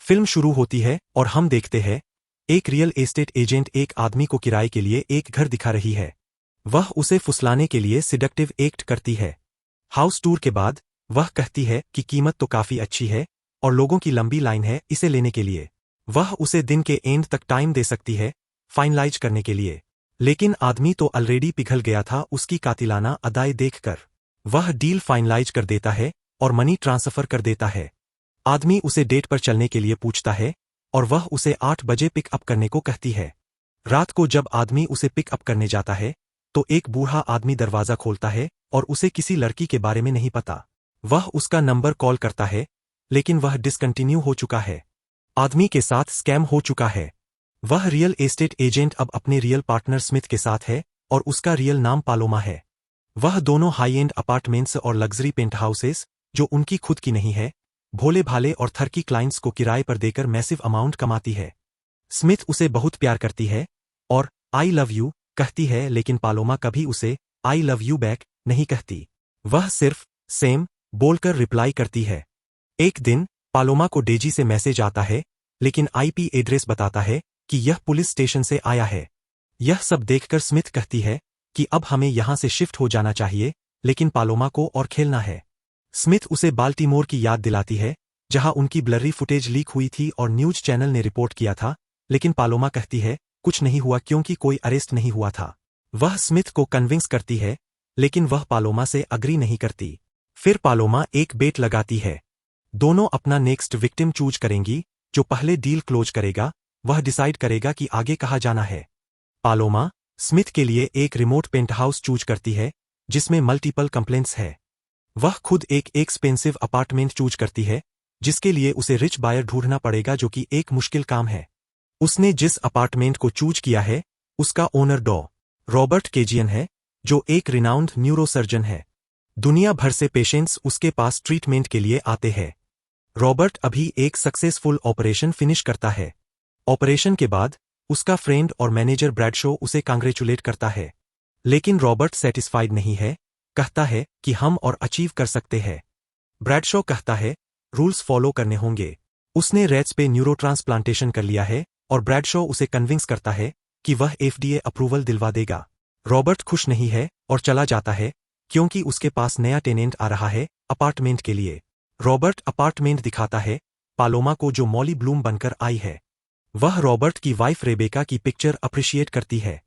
Film शुरू होती है और हम देखते हैं एक रियल एस्टेट एजेंट एक आदमी को किराए के लिए एक घर दिखा रही है। वह उसे फुसलाने के लिए सिडक्टिव एक्ट करती है। हाउस टूर के बाद वह कहती है कि कीमत तो काफी अच्छी है और लोगों की लंबी लाइन है इसे लेने के लिए। वह उसे दिन के एंड तक टाइम दे सकती है फाइनलाइज करने के लिए। लेकिन आदमी तो ऑलरेडी पिघल गया था उसकी कातिलाना अदाएं देखकर। वह डील फाइनलाइज कर देता है और मनी ट्रांसफर कर देता है। आदमी उसे डेट पर चलने के लिए पूछता है और वह उसे 8 बजे पिकअप करने को कहती है। रात को जब आदमी उसे पिकअप करने जाता है तो एक बूढ़ा आदमी दरवाजा खोलता है और उसे किसी लड़की के बारे में नहीं पता। वह उसका नंबर कॉल करता है लेकिन वह डिसकंटिन्यू हो चुका है। आदमी के साथ स्कैम हो चुका है। वह रियल एस्टेट एजेंट अब अपने रियल पार्टनर स्मिथ के साथ है और उसका रियल नाम पालोमा है। वह दोनों हाई एंड अपार्टमेंट्स और लग्जरी पेंट हाउसेस जो उनकी खुद की नहीं है भोले भाले और थरकी क्लाइंट्स को किराए पर देकर मैसिव अमाउंट कमाती है। स्मिथ उसे बहुत प्यार करती है और आई लव यू कहती है लेकिन पालोमा कभी उसे आई लव यू बैक नहीं कहती। वह सिर्फ सेम बोलकर रिप्लाई करती है। एक दिन पालोमा को डेजी से मैसेज आता है लेकिन आईपी एड्रेस बताता है कि यह पुलिस स्टेशन से आया है। यह सब देखकर स्मिथ कहती है कि अब हमें यहां से शिफ्ट हो जाना चाहिए लेकिन पालोमा को और खेलना है। स्मिथ उसे बाल्टीमोर की याद दिलाती है जहां उनकी ब्लरी फुटेज लीक हुई थी और न्यूज चैनल ने रिपोर्ट किया था लेकिन पालोमा कहती है कुछ नहीं हुआ क्योंकि कोई अरेस्ट नहीं हुआ था। वह स्मिथ को कन्विंस करती है लेकिन वह पालोमा से अग्री नहीं करती। फिर पालोमा एक बेट लगाती है। दोनों अपना नेक्स्ट विक्टिम चूज करेंगी। जो पहले डील क्लोज करेगा वह डिसाइड करेगा कि आगे कहाँ जाना है। पालोमा स्मिथ के लिए एक रिमोट पेंट हाउस चूज करती है जिसमें मल्टीपल कंप्लेंट्स है। वह खुद एक एक्सपेंसिव अपार्टमेंट चूज करती है जिसके लिए उसे रिच बायर ढूंढना पड़ेगा जो कि एक मुश्किल काम है। उसने जिस अपार्टमेंट को चूज किया है उसका ओनर रॉबर्ट केजियन है जो एक रिनाउंड न्यूरोसर्जन है। दुनिया भर से पेशेंट्स उसके पास ट्रीटमेंट के लिए आते हैं। रॉबर्ट अभी एक सक्सेसफुल ऑपरेशन फिनिश करता है। ऑपरेशन के बाद उसका फ्रेंड और मैनेजर ब्रैडशो उसे कांग्रेचुलेट करता है। लेकिन रॉबर्ट सेटिस्फाइड नहीं है, कहता है कि हम और अचीव कर सकते हैं। ब्रैडशो कहता है रूल्स फॉलो करने होंगे। उसने रेट्स पे न्यूरो ट्रांसप्लांटेशन कर लिया है और ब्रैडशो उसे कन्विंस करता है कि वह एफडीए अप्रूवल दिलवा देगा। रॉबर्ट खुश नहीं है और चला जाता है क्योंकि उसके पास नया टेनेंट आ रहा है अपार्टमेंट के लिए। रॉबर्ट अपार्टमेंट दिखाता है पालोमा को जो मॉली ब्लूम बनकर आई है। वह रॉबर्ट की वाइफ रेबेका की पिक्चर अप्रिशिएट करती है।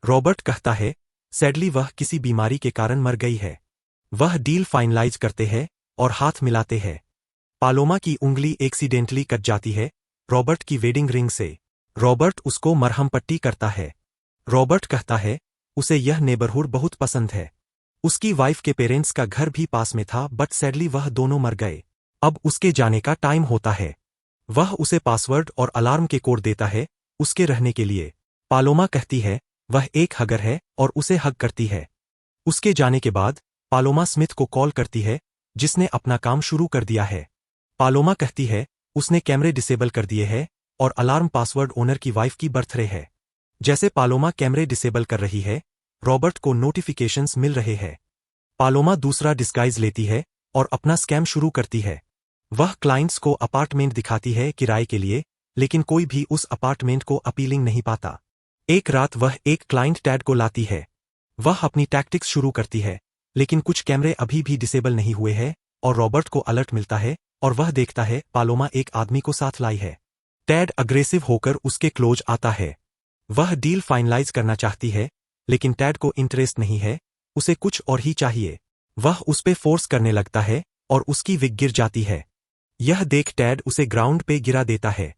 रॉबर्ट कहता है सैडली वह किसी बीमारी के कारण मर गई है। वह डील फाइनलाइज करते हैं और हाथ मिलाते हैं। पालोमा की उंगली एक्सीडेंटली कट जाती है रॉबर्ट की वेडिंग रिंग से। रॉबर्ट उसको मरहम पट्टी करता है। रॉबर्ट कहता है उसे यह नेबरहुड बहुत पसंद है। उसकी वाइफ के पेरेंट्स का घर भी पास में था बट सैडली वह दोनों मर गए। अब उसके जाने का टाइम होता है। वह उसे पासवर्ड और अलार्म के कोड देता है उसके रहने के लिए। पालोमा कहती है वह एक हगर है और उसे हग करती है। उसके जाने के बाद पालोमा स्मिथ को कॉल करती है जिसने अपना काम शुरू कर दिया है। पालोमा कहती है उसने कैमरे डिसेबल कर दिए हैं और अलार्म पासवर्ड ओनर की वाइफ की बर्थडे है। जैसे पालोमा कैमरे डिसेबल कर रही है रॉबर्ट को नोटिफिकेशंस मिल रहे हैं। पालोमा दूसरा डिस्गाइज लेती है और अपना स्कैम शुरू करती है। वह क्लाइंट्स को अपार्टमेंट दिखाती है किराए के लिए लेकिन कोई भी उस अपार्टमेंट को अपीलिंग नहीं पाता। एक रात वह एक क्लाइंट टैड को लाती है। वह अपनी टैक्टिक्स शुरू करती है लेकिन कुछ कैमरे अभी भी डिसेबल नहीं हुए हैं और रॉबर्ट को अलर्ट मिलता है और वह देखता है पालोमा एक आदमी को साथ लाई है। टैड अग्रेसिव होकर उसके क्लोज आता है। वह डील फाइनलाइज करना चाहती है लेकिन टैड को इंटरेस्ट नहीं है, उसे कुछ और ही चाहिए। वह उस पे फोर्स करने लगता है और उसकी विग गिर जाती है। यह देख टैड उसे ग्राउंड पे गिरा देता है।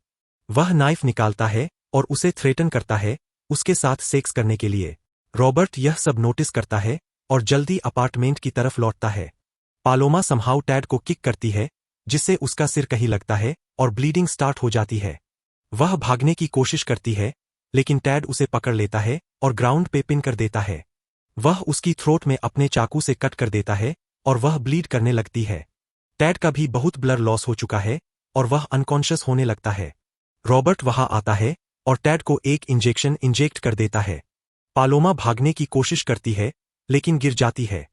वह नाइफ निकालता है और उसे थ्रेटन करता है उसके साथ सेक्स करने के लिए। रॉबर्ट यह सब नोटिस करता है और जल्दी अपार्टमेंट की तरफ लौटता है। पालोमा समहाउ टैड को किक करती है जिससे उसका सिर कहीं लगता है और ब्लीडिंग स्टार्ट हो जाती है। वह भागने की कोशिश करती है लेकिन टैड उसे पकड़ लेता है और ग्राउंड पे पिन कर देता है। वह उसकी थ्रोट में अपने चाकू से कट कर देता है और वह ब्लीड करने लगती है। टैड का भी बहुत ब्लड लॉस हो चुका है और वह अनकॉन्शियस होने लगता है। रॉबर्ट वहां आता है और टैड को एक इंजेक्शन इंजेक्ट कर देता है। पालोमा भागने की कोशिश करती है लेकिन गिर जाती है।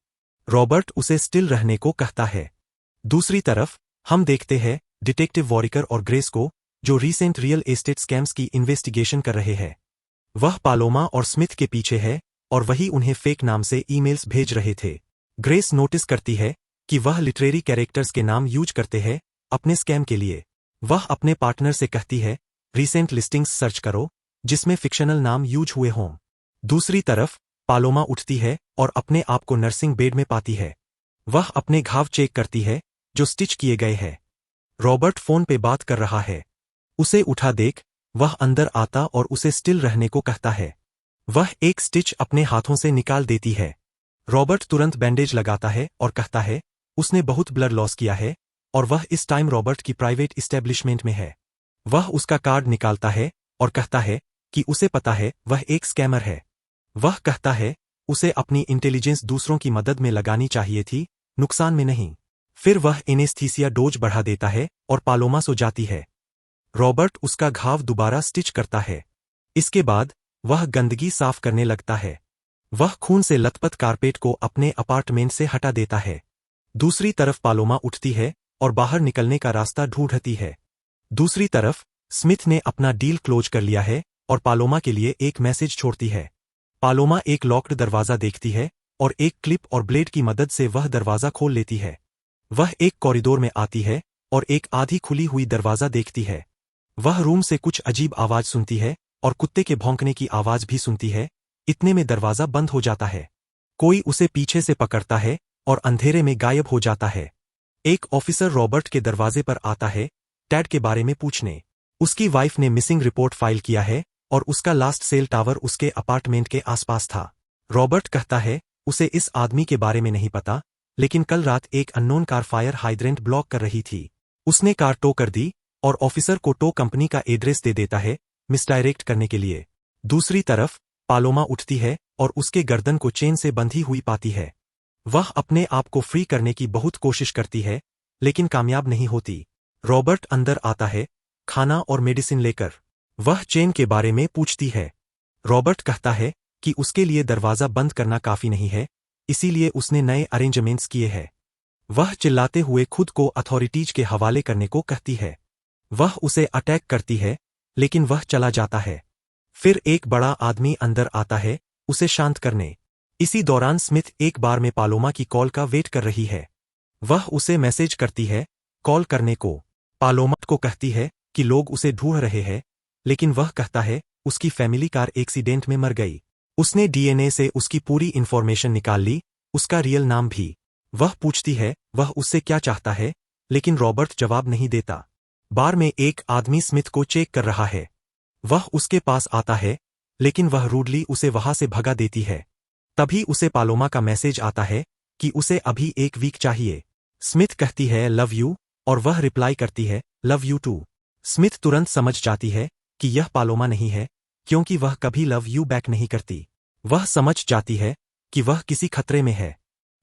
रॉबर्ट उसे स्टिल रहने को कहता है। दूसरी तरफ हम देखते हैं डिटेक्टिव वॉरिकर और ग्रेस को जो रीसेंट रियल एस्टेट स्कैम्स की इन्वेस्टिगेशन कर रहे हैं। वह पालोमा और स्मिथ के पीछे है और वही उन्हें फेक नाम से ईमेल्स भेज रहे थे। ग्रेस नोटिस करती है कि वह लिटरेरी कैरेक्टर्स के नाम यूज करते हैं अपने स्कैम के लिए। वह अपने पार्टनर से कहती है, रीसेंट लिस्टिंग्स सर्च करो जिसमें फिक्शनल नाम यूज हुए हों। दूसरी तरफ पालोमा उठती है और अपने आप को नर्सिंग बेड में पाती है। वह अपने घाव चेक करती है जो स्टिच किए गए हैं। रॉबर्ट फोन पे बात कर रहा है। उसे उठा देख वह अंदर आता और उसे स्टिल रहने को कहता है। वह एक स्टिच अपने हाथों से निकाल देती है। रॉबर्ट तुरंत बैंडेज लगाता है और कहता है उसने बहुत ब्लड लॉस किया है और वह इस टाइम रॉबर्ट की प्राइवेट इस्टेब्लिशमेंट में है। वह उसका कार्ड निकालता है और कहता है कि उसे पता है वह एक स्कैमर है। वह कहता है उसे अपनी इंटेलिजेंस दूसरों की मदद में लगानी चाहिए थी, नुकसान में नहीं। फिर वह एनेस्थीसिया डोज बढ़ा देता है और पालोमा सो जाती है। रॉबर्ट उसका घाव दोबारा स्टिच करता है। इसके बाद वह गंदगी साफ करने लगता है। वह खून से लथपथ कारपेट को अपने अपार्टमेंट से हटा देता है। दूसरी तरफ पालोमा उठती है और बाहर निकलने का रास्ता ढूंढती है। दूसरी तरफ स्मिथ ने अपना डील क्लोज कर लिया है और पालोमा के लिए एक मैसेज छोड़ती है। पालोमा एक लॉक्ड दरवाजा देखती है और एक क्लिप और ब्लेड की मदद से वह दरवाजा खोल लेती है। वह एक कॉरिडोर में आती है और एक आधी खुली हुई दरवाजा देखती है। वह रूम से कुछ अजीब आवाज सुनती है और कुत्ते के भौंकने की आवाज भी सुनती है। इतने में दरवाजा बंद हो जाता है। कोई उसे पीछे से पकड़ता है और अंधेरे में गायब हो जाता है। एक ऑफिसर रॉबर्ट के दरवाजे पर आता है टैड के बारे में पूछने। उसकी वाइफ ने मिसिंग रिपोर्ट फाइल किया है और उसका लास्ट सेल टावर उसके अपार्टमेंट के आसपास था। रॉबर्ट कहता है उसे इस आदमी के बारे में नहीं पता, लेकिन कल रात एक unknown car fire hydrant block कर रही थी। उसने कार टो कर दी और ऑफिसर को टो कंपनी का एड्रेस दे देता है मिसडायरेक्ट करने के लिए। दूसरी तरफ पालोमा उठती है और उसके गर्दन को चेन से बंधी हुई पाती है। वह अपने आप को फ्री करने की बहुत कोशिश करती है लेकिन कामयाब नहीं होती। रॉबर्ट अंदर आता है खाना और मेडिसिन लेकर। वह चेन के बारे में पूछती है। रॉबर्ट कहता है कि उसके लिए दरवाजा बंद करना काफी नहीं है, इसीलिए उसने नए अरेंजमेंट्स किए हैं। वह चिल्लाते हुए खुद को अथॉरिटीज के हवाले करने को कहती है। वह उसे अटैक करती है लेकिन वह चला जाता है। फिर एक बड़ा आदमी अंदर आता है उसे शांत करने। इसी दौरान स्मिथ एक बार में पालोमा की कॉल का वेट कर रही है। वह उसे मैसेज करती है कॉल करने को। पालोमा को कहती है कि लोग उसे ढूंढ रहे हैं, लेकिन वह कहता है उसकी फैमिली कार एक्सीडेंट में मर गई। उसने डीएनए से उसकी पूरी इंफॉर्मेशन निकाल ली, उसका रियल नाम भी। वह पूछती है वह उससे क्या चाहता है, लेकिन रॉबर्ट जवाब नहीं देता। बार में एक आदमी स्मिथ को चेक कर रहा है। वह उसके पास आता है लेकिन वह रूडली उसे वहां से भगा देती है। तभी उसे पालोमा का मैसेज आता है कि उसे अभी एक वीक चाहिए। स्मिथ कहती है लव यू और वह रिप्लाई करती है लव यू टू। स्मिथ तुरंत समझ जाती है कि यह पालोमा नहीं है, क्योंकि वह कभी लव यू बैक नहीं करती। वह समझ जाती है कि वह किसी खतरे में है।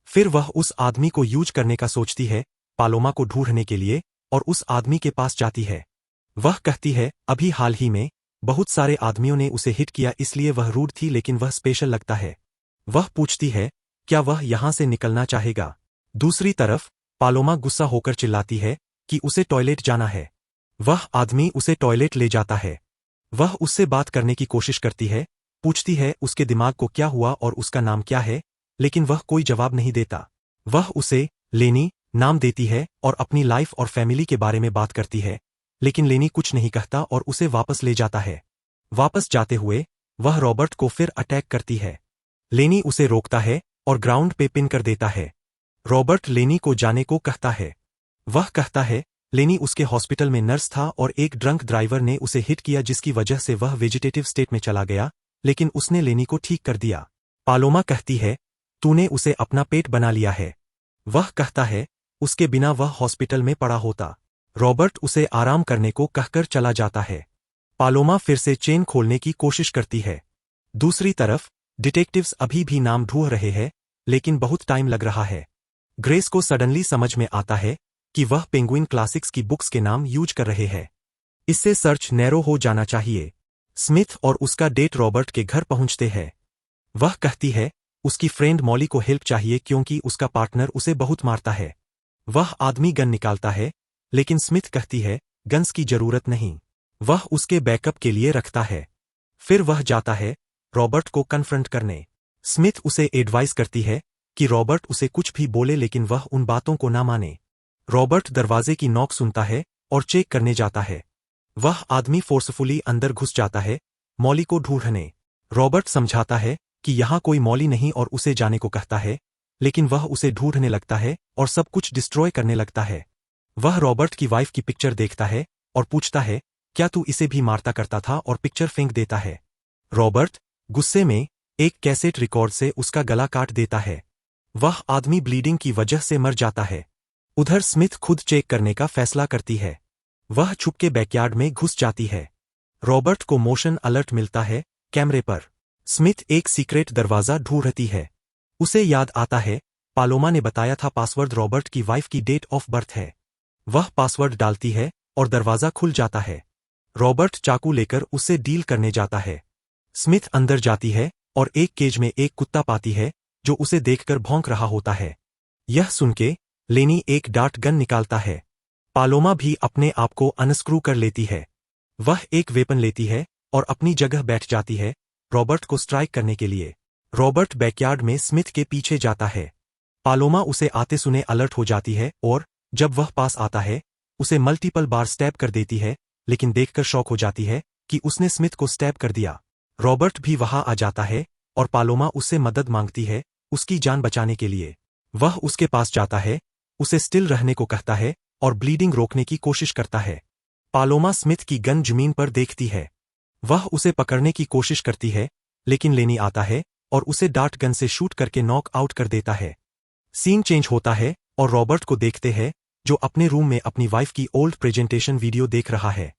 फिर वह उस आदमी को यूज करने का सोचती है पालोमा को ढूंढने के लिए और उस आदमी के पास जाती है। वह कहती है अभी हाल ही में बहुत सारे आदमियों ने उसे हिट किया, इसलिए वह रूड थी लेकिन वह स्पेशल लगता है। वह पूछती है क्या वह यहां से निकलना चाहेगा। दूसरी तरफ पालोमा गुस्सा होकर चिल्लाती है कि उसे टॉयलेट जाना है। वह आदमी उसे टॉयलेट ले जाता है। वह उससे बात करने की कोशिश करती है, पूछती है उसके दिमाग को क्या हुआ और उसका नाम क्या है, लेकिन वह कोई जवाब नहीं देता। वह उसे लेनी नाम देती है और अपनी लाइफ और फैमिली के बारे में बात करती है, लेकिन लेनी कुछ नहीं कहता और उसे वापस ले जाता है। वापस जाते हुए वह रॉबर्ट को फिर अटैक करती है। लेनी उसे रोकता है और ग्राउंड पे पिन कर देता है। रॉबर्ट लेनी को जाने को कहता है। वह कहता है लेनी उसके हॉस्पिटल में नर्स था और एक ड्रंक ड्राइवर ने उसे हिट किया जिसकी वजह से वह वेजिटेटिव स्टेट में चला गया, लेकिन उसने लेनी को ठीक कर दिया। पालोमा कहती है तूने उसे अपना पेट बना लिया है। वह कहता है उसके बिना वह हॉस्पिटल में पड़ा होता। रॉबर्ट उसे आराम करने को कहकर चला जाता है। पालोमा फिर से चेन खोलने की कोशिश करती है। दूसरी तरफ डिटेक्टिव्स अभी भी नाम ढूंढ रहे हैं, लेकिन बहुत टाइम लग रहा है। ग्रेस को सडनली समझ में आता है कि वह पेंगुइन क्लासिक्स की बुक्स के नाम यूज कर रहे हैं। इससे सर्च नैरो हो जाना चाहिए। स्मिथ और उसका डेट रॉबर्ट के घर पहुंचते हैं। वह कहती है उसकी फ्रेंड मॉली को हेल्प चाहिए क्योंकि उसका पार्टनर उसे बहुत मारता है। वह आदमी गन निकालता है, लेकिन स्मिथ कहती है गन्स की जरूरत नहीं। वह उसके बैकअप के लिए रखता है। फिर वह जाता है रॉबर्ट को कन्फ्रंट करने। स्मिथ उसे एडवाइस करती है कि रॉबर्ट उसे कुछ भी बोले लेकिन वह उन बातों को ना माने। रॉबर्ट दरवाजे की नॉक सुनता है और चेक करने जाता है। वह आदमी फोर्सफुली अंदर घुस जाता है मॉली को ढूंढने। रॉबर्ट समझाता है कि यहाँ कोई मॉली नहीं और उसे जाने को कहता है, लेकिन वह उसे ढूंढने लगता है और सब कुछ डिस्ट्रॉय करने लगता है। वह रॉबर्ट की वाइफ की पिक्चर देखता है और पूछता है, क्या तू इसे भी मारता करता था, और पिक्चर फेंक देता है। रॉबर्ट गुस्से में एक कैसेट रिकॉर्ड से उसका गला काट देता है। वह आदमी ब्लीडिंग की वजह से मर जाता है। उधर स्मिथ खुद चेक करने का फैसला करती है। वह छुपके बैकयार्ड में घुस जाती है। रॉबर्ट को मोशन अलर्ट मिलता है कैमरे पर। स्मिथ एक सीक्रेट दरवाजा ढूंढती है। उसे याद आता है पालोमा ने बताया था पासवर्ड रॉबर्ट की वाइफ की डेट ऑफ बर्थ है। वह पासवर्ड डालती है और दरवाजा खुल जाता है। रॉबर्ट चाकू लेकर उससे डील करने जाता है। स्मिथ अंदर जाती है और एक केज में एक कुत्ता पाती है जो उसे देखकर भौंक रहा होता है। यह सुनके लेनी एक डार्ट गन निकालता है। पालोमा भी अपने आप को अनस्क्रू कर लेती है। वह एक वेपन लेती है और अपनी जगह बैठ जाती है रॉबर्ट को स्ट्राइक करने के लिए। रॉबर्ट बैकयार्ड में स्मिथ के पीछे जाता है। पालोमा उसे आते सुने अलर्ट हो जाती है और जब वह पास आता है उसे मल्टीपल बार स्टैब कर देती है, लेकिन देखकर शॉक हो जाती है कि उसने स्मिथ को स्टैब कर दिया। रॉबर्ट भी वहां आ जाता है और पालोमा उससे मदद मांगती है उसकी जान बचाने के लिए। वह उसके पास जाता है, उसे स्टिल रहने को कहता है और ब्लीडिंग रोकने की कोशिश करता है। पालोमा स्मिथ की गन जमीन पर देखती है। वह उसे पकड़ने की कोशिश करती है, लेकिन लेनी आता है और उसे डार्ट गन से शूट करके नॉक आउट कर देता है। सीन चेंज होता है और रॉबर्ट को देखते हैं जो अपने रूम में अपनी वाइफ की ओल्ड प्रेजेंटेशन वीडियो देख रहा है।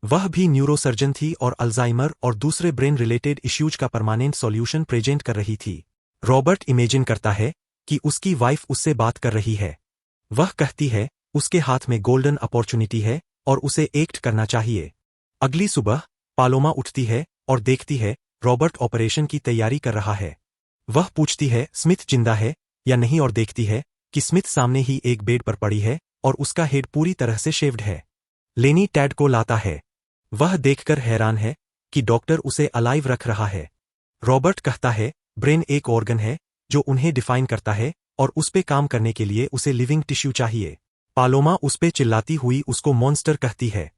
वह भी न्यूरोसर्जन थी और अल्जाइमर और दूसरे ब्रेन रिलेटेड इश्यूज का परमानेंट सॉल्यूशन प्रेजेंट कर रही थी। रॉबर्ट इमेजिन करता है कि उसकी वाइफ उससे बात कर रही है। वह कहती है उसके हाथ में गोल्डन अपॉर्चुनिटी है और उसे एक्ट करना चाहिए। अगली सुबह पालोमा उठती है और देखती है रॉबर्ट ऑपरेशन की तैयारी कर रहा है। वह पूछती है स्मिथ जिंदा है या नहीं और देखती है कि स्मिथ सामने ही एक बेड पर पड़ी है और उसका हेड पूरी तरह से शेव्ड है। लेनी टैड को लाता है। वह देखकर हैरान है कि डॉक्टर उसे अलाइव रख रहा है। रॉबर्ट कहता है ब्रेन एक ऑर्गन है जो उन्हें डिफाइन करता है और उस पे काम करने के लिए उसे लिविंग टिश्यू चाहिए। पालोमा उस पे चिल्लाती हुई उसको मॉन्स्टर कहती है।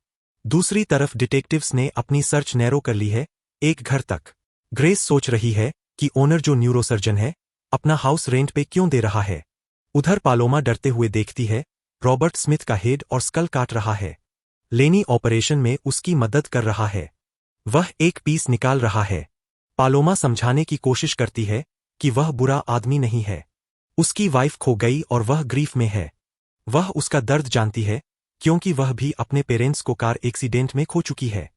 दूसरी तरफ डिटेक्टिव्स ने अपनी सर्च नैरो कर ली है एक घर तक। ग्रेस सोच रही है कि ओनर जो न्यूरोसर्जन है अपना हाउस रेंट पे क्यों दे रहा है। उधर पालोमा डरते हुए देखती है रॉबर्ट स्मिथ का हेड और स्कल काट रहा है। लेनी ऑपरेशन में उसकी मदद कर रहा है। वह एक पीस निकाल रहा है। पालोमा समझाने की कोशिश करती है कि वह बुरा आदमी नहीं है। उसकी वाइफ खो गई और वह ग्रीफ में है। वह उसका दर्द जानती है क्योंकि वह भी अपने पेरेंट्स को कार एक्सीडेंट में खो चुकी है।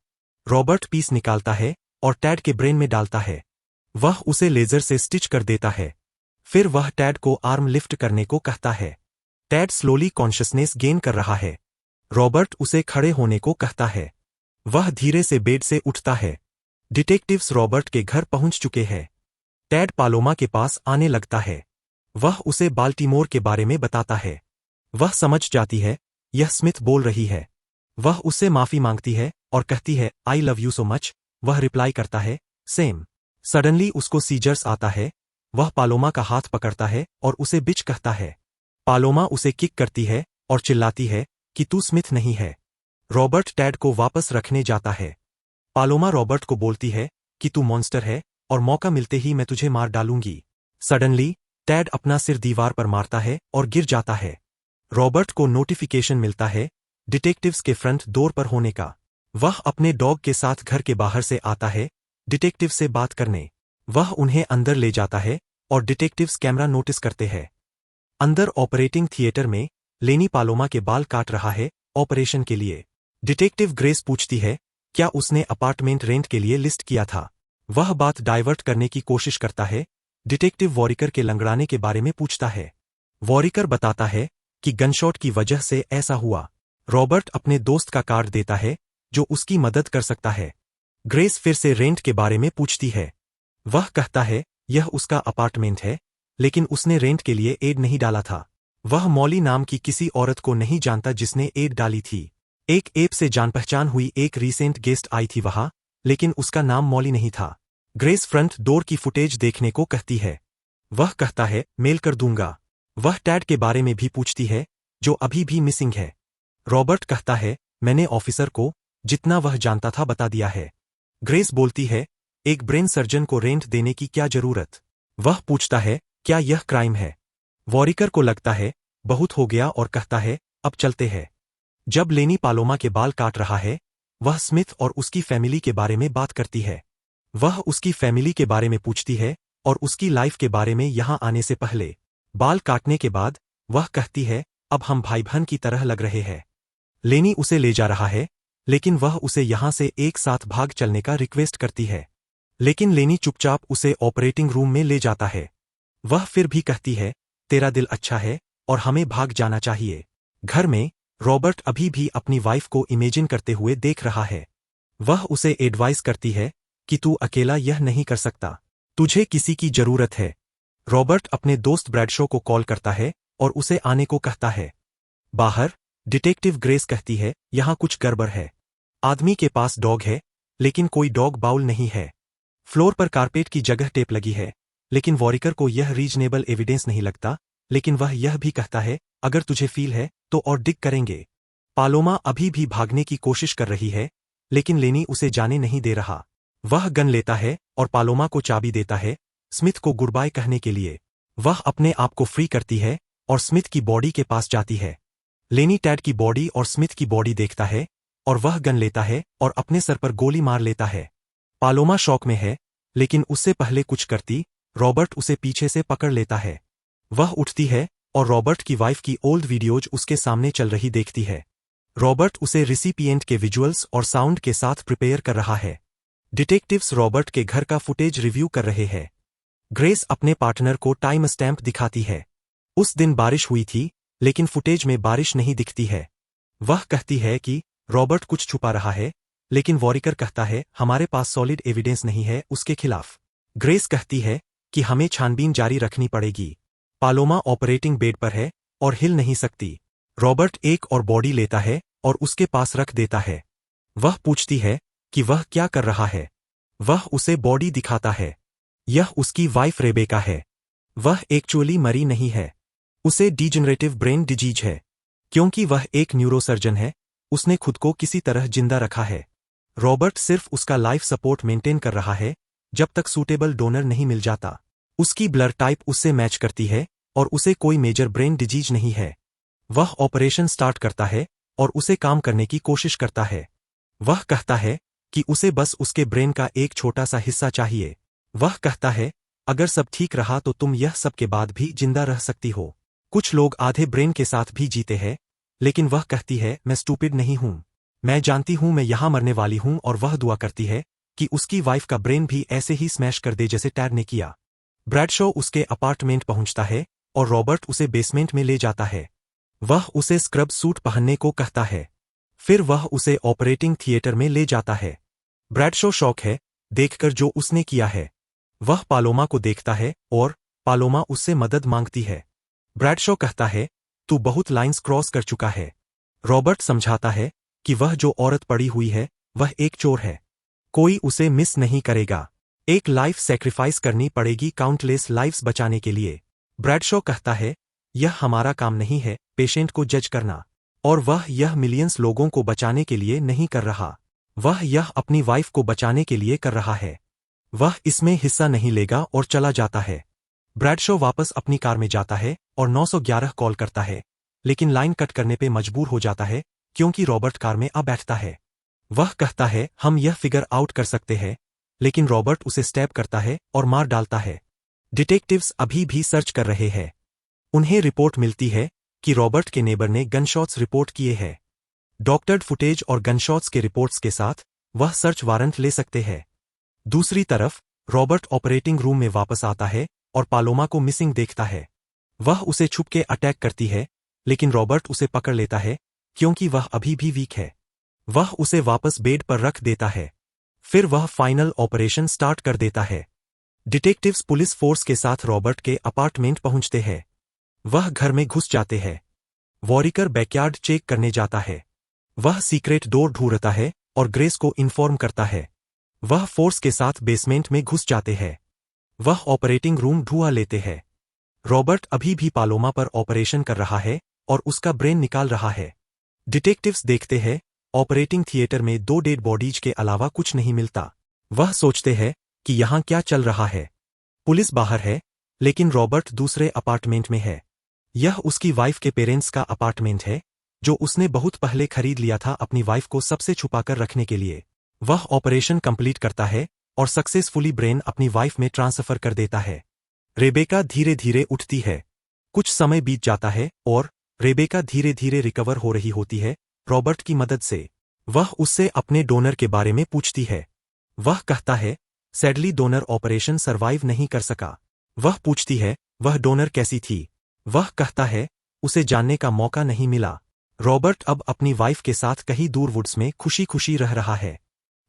रॉबर्ट पीस निकालता है और टैड के ब्रेन में डालता है। वह उसे लेजर से स्टिच कर देता है। फिर वह टैड को आर्म लिफ्ट करने को कहता है। टैड स्लोली कॉन्शियसनेस गेन कर रहा है। रॉबर्ट उसे खड़े होने को कहता है। वह धीरे से बेड से उठता है। डिटेक्टिव्स रॉबर्ट के घर पहुंच चुके हैं। टैड पालोमा के पास आने लगता है। वह उसे बाल्टीमोर के बारे में बताता है। वह समझ जाती है यह स्मिथ बोल रही है। वह उससे माफी मांगती है और कहती है I love you so much. वह रिप्लाई करता है सेम। सडनली उसको सीजर्स आता है। वह पालोमा का हाथ पकड़ता है और उसे बिच कहता है। पालोमा उसे किक करती है और चिल्लाती है कि तू स्मिथ नहीं है। रॉबर्ट टैड को वापस रखने जाता है। पालोमा रॉबर्ट को बोलती है कि तू मॉन्स्टर है और मौका मिलते ही मैं तुझे मार डालूंगी। सडनली टैड अपना सिर दीवार पर मारता है और गिर जाता है। रॉबर्ट को नोटिफिकेशन मिलता है डिटेक्टिव्स के फ्रंट डोर पर होने का। वह अपने डॉग के साथ घर के बाहर से आता है डिटेक्टिव से बात करने। वह उन्हें अंदर ले जाता है और डिटेक्टिव्स कैमरा नोटिस करते हैं। अंदर ऑपरेटिंग थिएटर में लेनी पालोमा के बाल काट रहा है ऑपरेशन के लिए। डिटेक्टिव ग्रेस पूछती है क्या उसने अपार्टमेंट रेंट के लिए लिस्ट किया था। वह बात डाइवर्ट करने की कोशिश करता है। डिटेक्टिव वॉरिकर के लंगड़ाने के बारे में पूछता है। वॉरिकर बताता है कि गनशॉट की वजह से ऐसा हुआ। रॉबर्ट अपने दोस्त का कार्ड देता है जो उसकी मदद कर सकता है। ग्रेस फिर से रेंट के बारे में पूछती है। वह कहता है यह उसका अपार्टमेंट है, लेकिन उसने रेंट के लिए एड नहीं डाला था। वह मॉली नाम की किसी औरत को नहीं जानता जिसने एड डाली थी। एक ऐप से जान पहचान हुई एक रीसेंट गेस्ट आई थी वहां, लेकिन उसका नाम मॉली नहीं था। ग्रेस फ्रंट डोर की फुटेज देखने को कहती है। वह कहता है मेल कर दूंगा। वह टैड के बारे में भी पूछती है, जो अभी भी मिसिंग है। रॉबर्ट कहता है मैंने ऑफिसर को जितना वह जानता था बता दिया है। ग्रेस बोलती है एक ब्रेन सर्जन को रेंट देने की क्या जरूरत। वह पूछता है क्या यह क्राइम है। वॉरिकर को लगता है बहुत हो गया और कहता है अब चलते हैं। जब लेनी पालोमा के बाल काट रहा है, वह स्मिथ और उसकी फैमिली के बारे में बात करती है। वह उसकी फैमिली के बारे में पूछती है और उसकी लाइफ के बारे में यहां आने से पहले। बाल काटने के बाद वह कहती है अब हम भाई बहन की तरह लग रहे हैं। लेनी उसे ले जा रहा है, लेकिन वह उसे यहां से एक साथ भाग चलने का रिक्वेस्ट करती है। लेकिन लेनी चुपचाप उसे ऑपरेटिंग रूम में ले जाता है। वह फिर भी कहती है तेरा दिल अच्छा है और हमें भाग जाना चाहिए। घर में रॉबर्ट अभी भी अपनी वाइफ को इमेजिन करते हुए देख रहा है। वह उसे एडवाइस करती है कि तू अकेला यह नहीं कर सकता, तुझे किसी की जरूरत है। रॉबर्ट अपने दोस्त ब्रैडशॉ को कॉल करता है और उसे आने को कहता है। बाहर डिटेक्टिव ग्रेस कहती है यहां कुछ गड़बड़ है। आदमी के पास डॉग है, लेकिन कोई डॉग बाउल नहीं है। फ्लोर पर कारपेट की जगह टेप लगी है, लेकिन वॉरिकर को यह रीजनेबल एविडेंस नहीं लगता। लेकिन वह यह भी कहता है अगर तुझे फील है तो और डिग करेंगे। पालोमा अभी भी भागने की कोशिश कर रही है, लेकिन लेनी उसे जाने नहीं दे रहा। वह गन लेता है और पालोमा को चाबी देता है स्मिथ को गुड बाय कहने के लिए। वह अपने आप को फ्री करती है और स्मिथ की बॉडी के पास जाती है। लेनी टैड की बॉडी और स्मिथ की बॉडी देखता है और वह गन लेता है और अपने सर पर गोली मार लेता है। पालोमा शॉक में है, लेकिन उससे पहले कुछ करती रॉबर्ट उसे पीछे से पकड़ लेता है। वह उठती है और रॉबर्ट की वाइफ की ओल्ड वीडियोज उसके सामने चल रही देखती है। रॉबर्ट उसे रिसिपिएंट के विजुअल्स और साउंड के साथ प्रिपेयर कर रहा है। डिटेक्टिव्स रॉबर्ट के घर का फुटेज रिव्यू कर रहे हैं। ग्रेस अपने पार्टनर को टाइम स्टैम्प दिखाती है। उस दिन बारिश हुई थी, लेकिन फुटेज में बारिश नहीं दिखती है। वह कहती है कि रॉबर्ट कुछ छुपा रहा है, लेकिन वॉरिकर कहता है हमारे पास सॉलिड एविडेंस नहीं है उसके खिलाफ। ग्रेस कहती है कि हमें छानबीन जारी रखनी पड़ेगी। पालोमा ऑपरेटिंग बेड पर है और हिल नहीं सकती। रॉबर्ट एक और बॉडी लेता है और उसके पास रख देता है। वह पूछती है कि वह क्या कर रहा है। वह उसे बॉडी दिखाता है। यह उसकी वाइफ रेबेका है। वह एक्चुअली मरी नहीं है। उसे डिजेनरेटिव ब्रेन डिजीज है। क्योंकि वह एक न्यूरोसर्जन है, उसने खुद को किसी तरह जिंदा रखा है। रॉबर्ट सिर्फ उसका लाइफ सपोर्ट मेंटेन कर रहा है जब तक सूटेबल डोनर नहीं मिल जाता। उसकी ब्लड टाइप उससे मैच करती है और उसे कोई मेजर ब्रेन डिजीज नहीं है। वह ऑपरेशन स्टार्ट करता है और उसे काम करने की कोशिश करता है। वह कहता है कि उसे बस उसके ब्रेन का एक छोटा सा हिस्सा चाहिए। वह कहता है अगर सब ठीक रहा तो तुम यह सब के बाद भी जिंदा रह सकती हो। कुछ लोग आधे ब्रेन के साथ भी जीते हैं, लेकिन वह कहती है मैं स्टूपिड नहीं हूं। मैं जानती हूं मैं यहां मरने वाली हूं। और वह दुआ करती है कि उसकी वाइफ का ब्रेन भी ऐसे ही स्मैश कर दे जैसे टैड ने किया। ब्रैडशॉ उसके अपार्टमेंट पहुंचता है और रॉबर्ट उसे बेसमेंट में ले जाता है। वह उसे स्क्रब सूट पहनने को कहता है। फिर वह उसे ऑपरेटिंग थिएटर में ले जाता है। ब्रैडशॉ शॉक है देखकर जो उसने किया है। वह पालोमा को देखता है और पालोमा उससे मदद मांगती है। ब्रैडशॉ कहता है तू बहुत लाइंस क्रॉस कर चुका है। रॉबर्ट समझाता है कि वह जो औरत पड़ी हुई है वह एक चोर है। कोई उसे मिस नहीं करेगा। एक लाइफ सैक्रिफाइस करनी पड़ेगी काउंटलेस लाइफ्स बचाने के लिए। ब्रैडशॉ कहता है यह हमारा काम नहीं है पेशेंट को जज करना, और वह यह मिलियंस लोगों को बचाने के लिए नहीं कर रहा। वह यह अपनी वाइफ को बचाने के लिए कर रहा है। वह इसमें हिस्सा नहीं लेगा और चला जाता है। ब्रैडशॉ वापस अपनी कार में जाता है और 911 कॉल करता है, लेकिन लाइन कट करने पे मजबूर हो जाता है क्योंकि रॉबर्ट कार में आ बैठता है। वह कहता है हम यह फिगर आउट कर सकते हैं, लेकिन रॉबर्ट उसे स्टैब करता है और मार डालता है। डिटेक्टिव्स अभी भी सर्च कर रहे हैं। उन्हें रिपोर्ट मिलती है कि रॉबर्ट के नेबर ने गनशॉट्स रिपोर्ट किए हैं। डॉक्टर्ड फुटेज और गनशॉट्स के रिपोर्ट्स के साथ वह सर्च वारंट ले सकते हैं। दूसरी तरफ रॉबर्ट ऑपरेटिंग रूम में वापस आता है और पालोमा को मिसिंग देखता है। वह उसे छुप के अटैक करती है, लेकिन रॉबर्ट उसे पकड़ लेता है क्योंकि वह अभी भी वीक है। वह उसे वापस बेड पर रख देता है। फिर वह फाइनल ऑपरेशन स्टार्ट कर देता है। डिटेक्टिव्स पुलिस फोर्स के साथ रॉबर्ट के अपार्टमेंट पहुंचते हैं। वह घर में घुस जाते हैं। वॉरिकर बैकयार्ड चेक करने जाता है। वह सीक्रेट डोर ढूंढता है और ग्रेस को इन्फॉर्म करता है। वह फोर्स के साथ बेसमेंट में घुस जाते हैं। वह ऑपरेटिंग रूम ढूंढ लेते हैं। रॉबर्ट अभी भी पालोमा पर ऑपरेशन कर रहा है और उसका ब्रेन निकाल रहा है। डिटेक्टिव्स देखते हैं, ऑपरेटिंग थिएटर में 2 डेड बॉडीज के अलावा कुछ नहीं मिलता। वह सोचते हैं कि यहाँ क्या चल रहा है। पुलिस बाहर है, लेकिन रॉबर्ट दूसरे अपार्टमेंट में है। यह उसकी वाइफ के पेरेंट्स का अपार्टमेंट है, जो उसने बहुत पहले खरीद लिया था अपनी वाइफ को सबसे छुपाकर रखने के लिए। वह ऑपरेशन कंप्लीट करता है और सक्सेसफुली ब्रेन अपनी वाइफ में ट्रांसफर कर देता है। रेबेका धीरे धीरे उठती है। कुछ समय बीत जाता है और रेबेका धीरे धीरे रिकवर हो रही होती है रॉबर्ट की मदद से। वह उससे अपने डोनर के बारे में पूछती है। वह कहता है, सैडली डोनर ऑपरेशन सरवाइव नहीं कर सका। वह पूछती है, वह डोनर कैसी थी? वह कहता है, उसे जानने का मौका नहीं मिला। रॉबर्ट अब अपनी वाइफ के साथ कहीं दूर वुड्स में खुशी खुशी रह रहा है।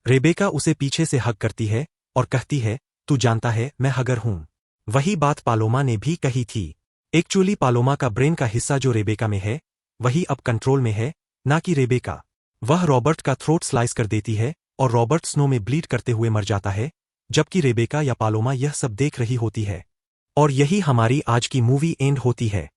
रेबेका उसे पीछे से हग करती है और कहती है, तू जानता है मैं हगर हूं। वही बात पालोमा ने भी कही थी। एक्चुअली पालोमा का ब्रेन का हिस्सा जो रेबेका में है, वही अब कंट्रोल में है, ना कि रेबेका। वह रॉबर्ट का थ्रोट स्लाइस कर देती है और रॉबर्ट स्नो में ब्लीड करते हुए मर जाता है, जबकि रेबेका या पालोमा यह सब देख रही होती है। और यही हमारी आज की मूवी एंड होती है।